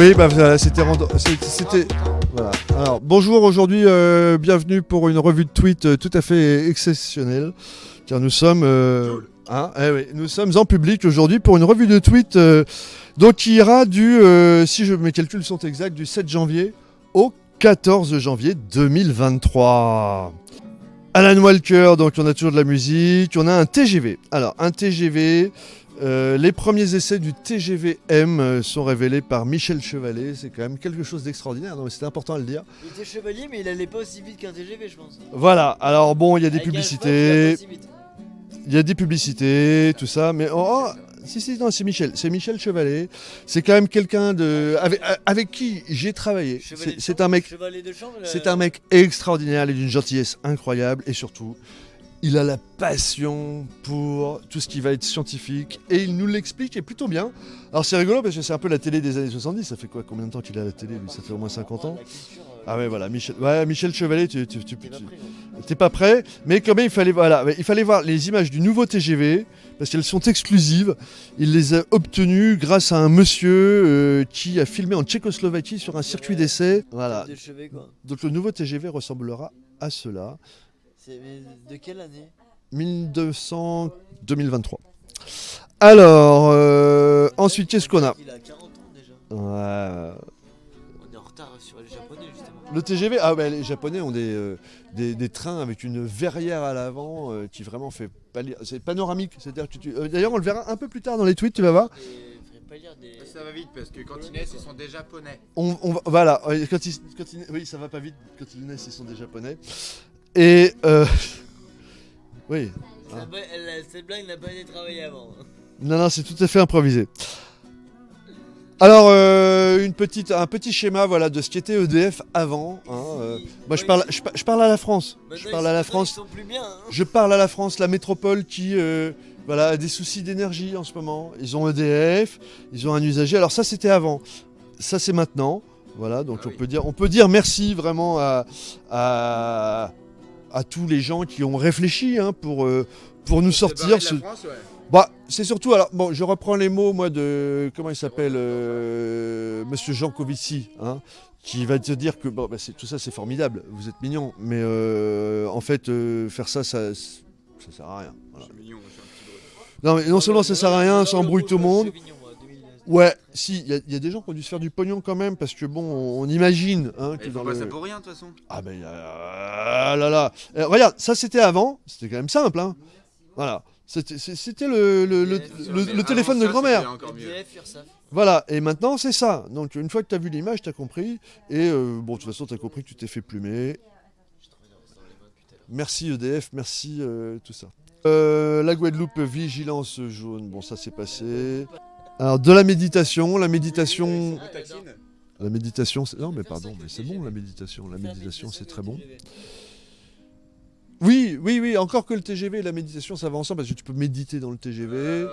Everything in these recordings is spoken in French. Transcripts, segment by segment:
Oui, bah voilà, c'était. Voilà. Alors, bonjour, aujourd'hui, bienvenue pour une revue de tweet tout à fait exceptionnelle. Car nous sommes. Oui, nous sommes en public aujourd'hui pour une revue de tweet donc qui ira si mes calculs sont exacts, du 7 janvier au 14 janvier 2023. Alan Walker, donc on a toujours de la musique, on a un TGV. Alors, un TGV. Les premiers essais du TGV-M sont révélés par Michel Chevalet. C'est quand même quelque chose d'extraordinaire. Non, mais c'était important à le dire. Il était chevalier, mais il allait pas aussi vite qu'un TGV, je pense. Voilà. Alors bon, il y a des Avec publicités. un cheval, il va pas aussi vite. Il y a des publicités, tout ça. Mais non, c'est Michel. C'est Michel Chevalet. C'est quand même quelqu'un avec qui j'ai travaillé. Chevalier de C'est chambre, un mec. chevalier de chambre, C'est un mec extraordinaire. Il est d'une gentillesse incroyable et surtout. Il a la passion pour tout ce qui va être scientifique et il nous l'explique et plutôt bien. Alors c'est rigolo parce que c'est un peu la télé des années 70. Ça fait quoi? Combien de temps qu'il a la télé lui? Ça fait au moins 50 ans. Ah ouais, voilà, Michel Chevalet, t'es pas prêt, mais quand même il fallait voir les images du nouveau TGV parce qu'elles sont exclusives. Il les a obtenues grâce à un monsieur qui a filmé en Tchécoslovaquie sur un circuit d'essai. Voilà. De chevet, quoi. Donc le nouveau TGV ressemblera à cela. C'est de quelle année? 2023. Alors, ensuite, qu'est-ce qu'on a? Il a 40 ans déjà. Ouais. On est en retard sur les Japonais, justement. Le TGV, les Japonais ont des trains avec une verrière à l'avant qui vraiment fait pâlir. C'est panoramique, c'est-à-dire que d'ailleurs, on le verra un peu plus tard dans les tweets, tu vas voir. Ça va vite parce que quand ils naissent, ils sont des japonais. Voilà, oui, ça va pas vite. Quand ils naissent, ils sont des Japonais. Et oui. Cette blague n'a pas été travaillée avant. Non, c'est tout à fait improvisé. Alors, un petit schéma, voilà, de ce qu'était EDF avant. Moi, je parle à la France. Je parle à la France. Ils sont plus bien. Je parle à la France, la métropole qui, a des soucis d'énergie en ce moment. Ils ont EDF, ils ont un usager. Alors ça, c'était avant. Ça, c'est maintenant. Voilà, donc on peut dire merci vraiment à tous les gens qui ont réfléchi pour nous sortir. France, ouais. Bah, c'est surtout, alors, bon, je reprends les mots, moi, de, comment il s'appelle, Monsieur Jancovici, qui va te dire que, tout ça, c'est formidable, vous êtes mignons, mais en fait, faire ça sert à rien. Voilà. Je suis mignon, je suis un petit drôle. Non, mais non seulement ça sert à rien, ça embrouille tout le monde. Ouais, si, il y a des gens qui ont dû se faire du pognon quand même, parce que bon, on imagine que Ils font pas ça pour rien, de toute façon. Ah ben, là. Regarde, ça c'était avant, c'était quand même simple, Voilà. C'était le téléphone de grand-mère. Voilà, et maintenant c'est ça. Donc une fois que tu as vu l'image, tu as compris. Et de toute façon, tu as compris que tu t'es fait plumer. Merci EDF, merci tout ça. La Guadeloupe, vigilance jaune. Bon, ça c'est passé. Alors, de la méditation. La méditation, non mais pardon, mais c'est bon la méditation. La méditation, c'est très bon. Oui, encore que le TGV et la méditation, ça va ensemble parce que tu peux méditer dans le TGV.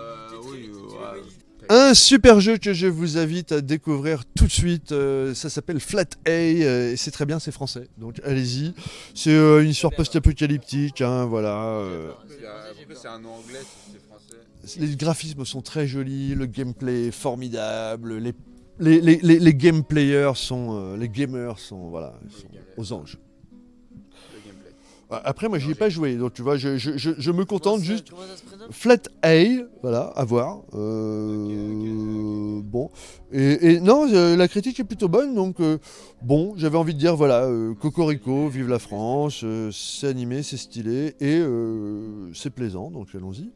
Un super jeu que je vous invite à découvrir tout de suite, ça s'appelle Flat A, et c'est très bien, c'est français, donc allez-y. C'est une histoire post-apocalyptique, voilà. C'est un nom anglais, c'est français. Les graphismes sont très jolis, le gameplay est formidable, les gameplayers sont, les gamers sont, sont aux anges. Après, moi, j'y ai pas joué, donc tu vois, je me contente juste. Flat A, voilà, à voir. Bon. Et non, la critique est plutôt bonne, donc bon, j'avais envie de dire, voilà, Cocorico, vive la France, c'est animé, c'est stylé, et c'est plaisant, donc allons-y.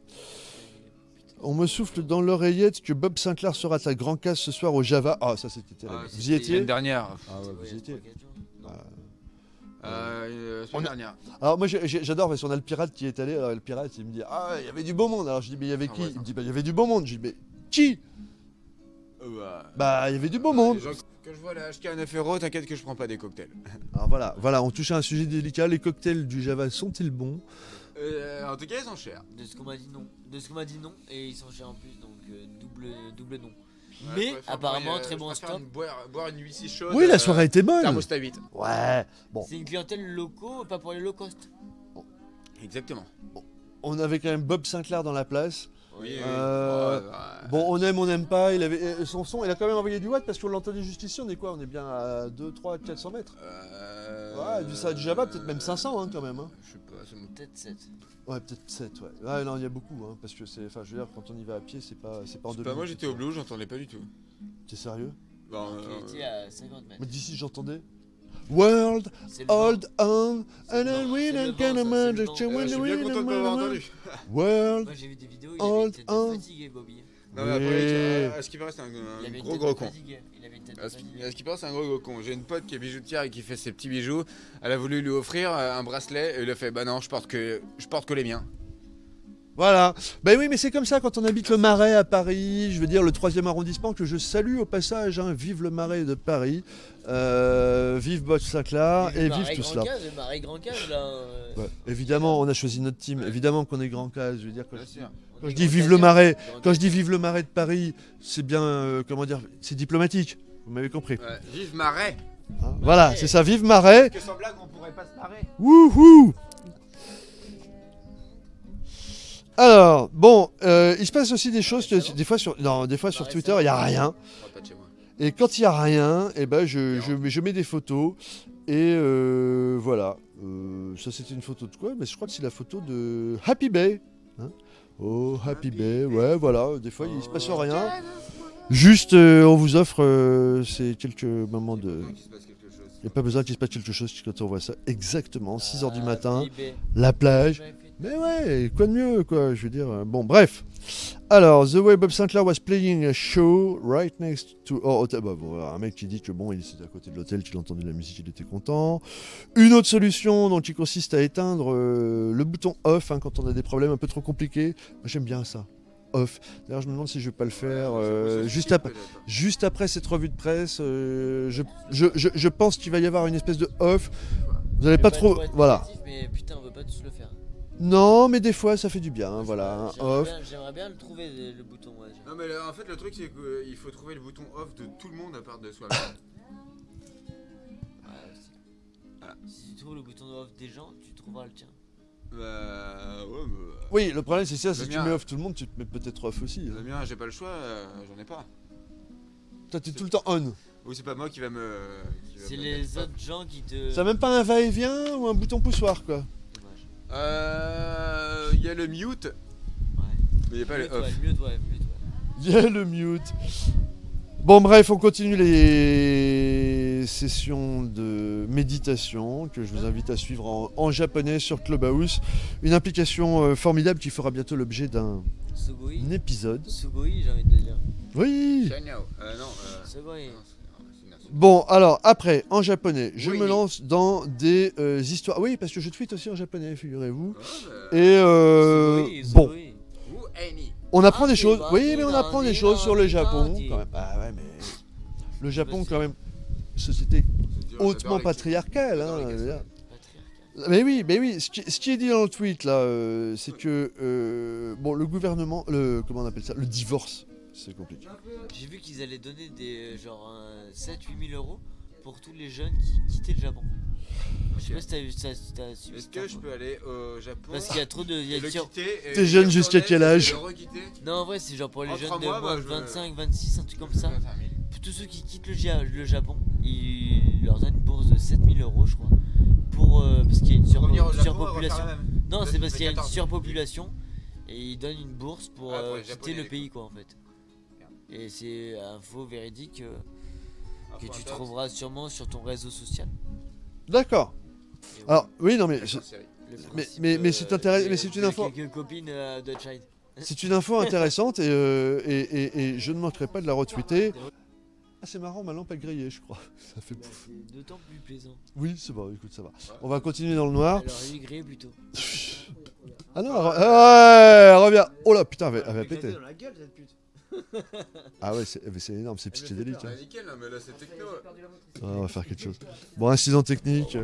On me souffle dans l'oreillette que Bob Sinclair sera à Grand Casse ce soir au Java. Ah, ça c'était terrible. Vous y étiez? L'année dernière. Ah ouais, vous y étiez. Semaine dernière. Alors moi j'adore parce qu'on a le pirate qui est allé, alors le pirate il me dit il y avait du beau monde, alors je dis mais il y avait qui? Il me dit il y avait du beau monde, je dis mais qui? Il y avait du beau monde. Quand je vois la HK à 9 €, t'inquiète que je prends pas des cocktails. Alors voilà, on touche à un sujet délicat, les cocktails du Java sont-ils bons? En tout cas ils sont chers. De ce qu'on m'a dit non, et ils sont chers en plus, donc double non. Mais apparemment très bon stock. Boire une 8-6 chaude. Oui, la soirée était bonne. Thermostat 8. Ouais. Bon. C'est une clientèle locaux, pas pour les low cost. Exactement. On avait quand même Bob Sinclair dans la place. Oui, Euh, ouais. Bon, on aime, on n'aime pas. Il avait son son, il a quand même envoyé du watt parce qu'on l'entendait juste ici. On est quoi? On est bien à 2, 3, 400 mètres. Ouais, ça a déjà pas, peut-être même 500 hein, quand même. Hein. Je sais pas, ça me... Peut-être 7. Ouais, peut-être 7, ouais. Ouais, non, il y a beaucoup, hein, parce que c'est. Enfin, je veux dire, quand on y va à pied, c'est pas en C'est 2 pas minutes. moi, j'étais au Blue, j'entendais pas du tout. T'es sérieux? Bon, Qui était à 50 mètres. Moi, d'ici, j'entendais. World, C'est le hold on, C'est and le I vent, win c'est le and vent, can ça, c'est le imagine vent. to win je the suis bien win content de and m'avoir win. entendu. World, Moi j'ai vu des vidéos, il Hold avait une tête on. de fatigué, Bobby. Non, mais Oui. après, à ce qui paraît, c'est Il un avait une gros tête gros de con. fatigué. Il avait une tête de À ce fatigué. qui paraît, c'est un gros con. J'ai une pote qui est bijoutière et qui fait ses petits bijoux. Elle a voulu lui offrir un bracelet et il a fait bah non, je porte que les miens. voilà. Ben oui, mais c'est comme ça quand on habite le Marais à Paris, je veux dire le 3e arrondissement que je salue au passage. Hein. Vive le Marais de Paris, vive Bosch-Saint-Clar et vive tout cela. Le Marais Grand Cage là. Ouais. Évidemment, on a choisi notre team. Évidemment qu'on est Grand Case. Je veux dire, Bien sûr. quand je dis vive le Marais, quand je dis vive le Marais de Paris, c'est bien, comment dire, c'est diplomatique. Vous m'avez compris. Ouais, vive Marais. Hein, voilà, c'est ça, vive Marais. Que sans blague, on pourrait pas se marrer. Wouhou! Alors, bon, il se passe aussi des choses, des fois sur Twitter, il n'y a rien. Pas de chez moi. Et quand il n'y a rien, eh ben je mets des photos. Et voilà. Ça, c'était une photo de quoi? Mais je crois que c'est la photo de Happy Bay. Hein, oh, Happy Bay, ouais, voilà. Des fois, il se passe rien. Juste, on vous offre ces quelques moments de... Qu'il se passe quelque chose. Il n'y a pas besoin qu'il se passe quelque chose quand on voit ça. Exactement, 6h du matin, Bibé. la plage. Mais ouais, quoi de mieux, quoi, je veux dire. Bon, bref. Alors, The Way Bob Sinclair was playing a show right next to... Oh, bah, bon, un mec qui dit que bon, il était à côté de l'hôtel, qu'il entendait la musique, il était content. Une autre solution, donc, qui consiste à éteindre le bouton off hein, quand on a des problèmes un peu trop compliqués. Moi, j'aime bien ça. Off. D'ailleurs, je me demande si je vais pas le faire juste après cette revue de presse. Je pense qu'il va y avoir une espèce de off. Vous n'allez pas trop... Voilà. Mais putain, on veut pas tous le faire. Non, mais des fois, ça fait du bien. Hein, voilà, un off. J'aimerais bien le trouver, le bouton. Ouais, Non mais en fait le truc c'est qu'il faut trouver le bouton off de tout le monde à part de soi-même. Ouais, aussi. Voilà. Si tu trouves le bouton off des gens, tu trouveras le tien. Bah ouais mais... Oui, le problème c'est ça, si Le tu mien. mets off tout le monde, tu te mets peut-être off aussi. Le Hein. mien j'ai pas le choix, j'en ai pas. Toi, t'es tout le temps on. Ou c'est pas moi qui va me... C'est les autres gens qui te. Ça même pas un va-et-vient ou un bouton poussoir, quoi. Dommage. Il y a le mute, Ouais. mais il y a pas le Mute, off. ouais, mute, ouais. Il y a le mute. Bon, bref, on continue les sessions de méditation que je vous invite à suivre en japonais sur Clubhouse. Une application formidable qui fera bientôt l'objet d'un Sugoi. épisode. Sugoi, j'ai envie de te dire. Oui. Shanyao. Non, Sugoi. Bon, alors après, en japonais, je Oui. me lance dans des histoires. Oui, parce que je tweete aussi en japonais, figurez-vous. ouais. Et bon, Sugoi. Ou Annie. on apprend des Ah, choses. c'est Oui, bon, mais on dis apprend donc, des dis choses donc, sur le dis Japon donc, dis. quand même. Ah ouais, mais le Japon quand même, société hautement patriarcale. Hein, je veux dire. Patriarcal. Mais oui, ce qui est dit dans le tweet là, c'est que bon, le gouvernement, comment on appelle ça, le divorce, c'est compliqué. J'ai vu qu'ils allaient donner des genre 7-8 000 euros pour tous les jeunes qui quittaient le Japon. Je sais pas si t'as vu ça. Suivi Est-ce cette que info. je peux aller au Japon Parce qu'il y a trop de. il y a et le sur- quitter et T'es jeune y jusqu'à retourner quel âge et le requitter Non, en vrai, c'est genre pour les En jeunes 3 de mois, moins moi, de je- 25, 26, un truc comme ça. 25 000. Pour tous ceux qui quittent le Japon, ils leur donnent une bourse de 7 000 euros, je crois. Pour, parce qu'il y a une Revenir au Japon, surpopulation. refaire la même. Non, Là, c'est tu parce fais qu'il y a une 14. surpopulation et ils donnent une bourse pour, Ah, pour les quitter Japonais, le quoi. pays, quoi, en fait. Et c'est info véridique que tu Info trouveras sûrement sur ton réseau social. D'accord. Et ouais, Alors oui, non mais D'accord, série. le mais- principe, mais c'est intéressant- mais c'est une j'ai info- quelques copines de China. c'est une info intéressante et je ne manquerai pas de la retweeter. Ah, c'est marrant, ma lampe a grillé, je crois. Ça fait Bah, pouf. c'est d'autant plus plaisant. Oui, c'est bon, écoute, ça va. On va continuer dans le noir. Alors, lui gré plutôt. Ah non, elle revient. Oh là, putain, elle va péter. Dans la gueule cette pute. Ah ouais, c'est énorme, c'est psychédélique. Bah, Hein. nickel, hein, mais là c'est techno. Ah, on va faire quelque chose. Bon, incident technique.